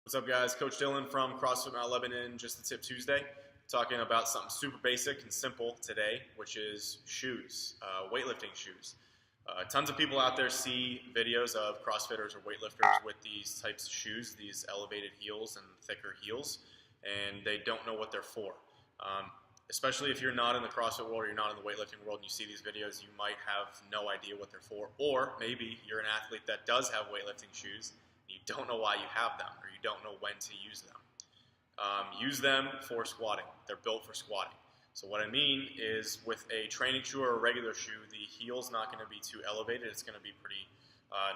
What's up, guys? Coach Dylan from CrossFit Mount Lebanon, Just the Tip Tuesday, talking about something super basic and simple today, which is shoes, weightlifting shoes. Tons of people out there see videos of CrossFitters or weightlifters with these types of shoes, these elevated heels and thicker heels, and they don't know what they're for. Especially if you're not in the CrossFit world or you're not in the weightlifting world and you see these videos, you might have no idea what they're for. Or maybe you're an athlete that does have weightlifting shoes and you don't know why you have them or you don't know when to use them. Use them for squatting. They're built for squatting. So what I mean is with a training shoe or a regular shoe, the heel's not going to be too elevated. It's going to be pretty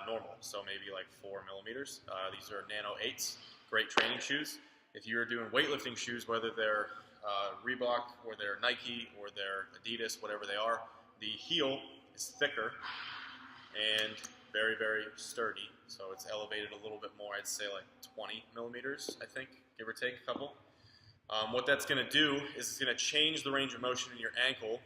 normal, so maybe like 4 millimeters. These are Nano 8s, great training shoes. If you're doing weightlifting shoes, whether they're Reebok or they're Nike or they're Adidas, whatever they are, the heel is thicker and very, very sturdy. So it's elevated a little bit more. I'd say like 20 millimeters, I think, give or take a couple. What that's going to do is it's going to change the range of motion in your ankle,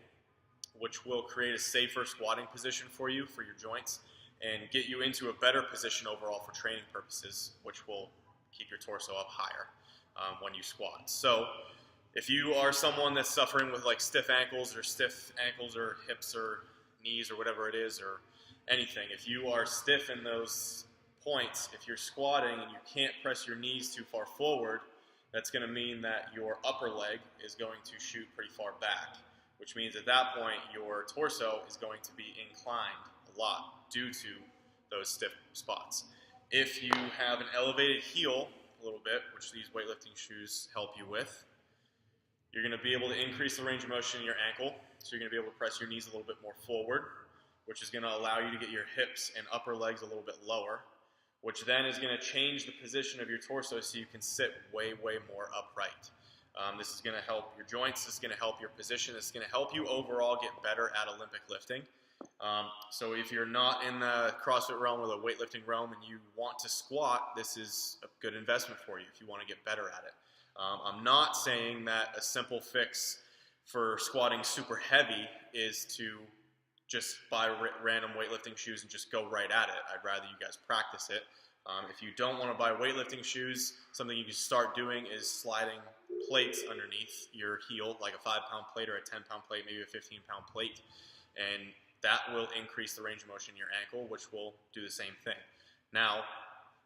which will create a safer squatting position for you, for your joints, and get you into a better position overall for training purposes, which will keep your torso up higher when you squat. So if you are someone that's suffering with like stiff ankles or hips or knees or whatever it is or anything, if you are stiff in those points, if you're squatting and you can't press your knees too far forward, that's going to mean that your upper leg is going to shoot pretty far back, which means at that point your torso is going to be inclined a lot due to those stiff spots. If you have an elevated heel a little bit, which these weightlifting shoes help you with, you're going to be able to increase the range of motion in your ankle, so you're going to be able to press your knees a little bit more forward, which is going to allow you to get your hips and upper legs a little bit lower, which then is going to change the position of your torso so you can sit way, way more upright. This is going to help your joints, this is going to help your position, this is going to help you overall get better at Olympic lifting. So if you're not in the CrossFit realm or the weightlifting realm and you want to squat, this is a good investment for you if you want to get better at it. I'm not saying that a simple fix for squatting super heavy is to just buy random weightlifting shoes and just go right at it. I'd rather you guys practice it. If you don't want to buy weightlifting shoes, something you can start doing is sliding plates underneath your heel, like a 5-pound plate or a 10-pound plate, maybe a 15-pound plate, and that will increase the range of motion in your ankle, which will do the same thing. Now,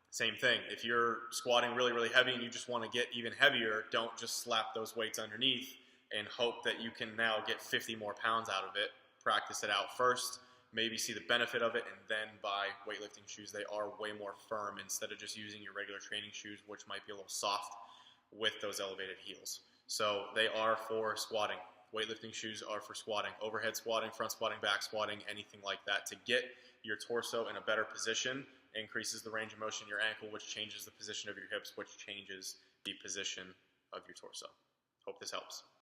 same thing, if you're squatting really, really heavy and you just want to get even heavier, don't just slap those weights underneath and hope that you can now get 50 more pounds out of it. Practice it out first, maybe see the benefit of it, and then buy weightlifting shoes. They are way more firm instead of just using your regular training shoes, which might be a little soft with those elevated heels. So they are for squatting. Weightlifting shoes are for squatting. Overhead squatting, front squatting, back squatting, anything like that. To get your torso in a better position, increases the range of motion in your ankle, which changes the position of your hips, which changes the position of your torso. Hope this helps.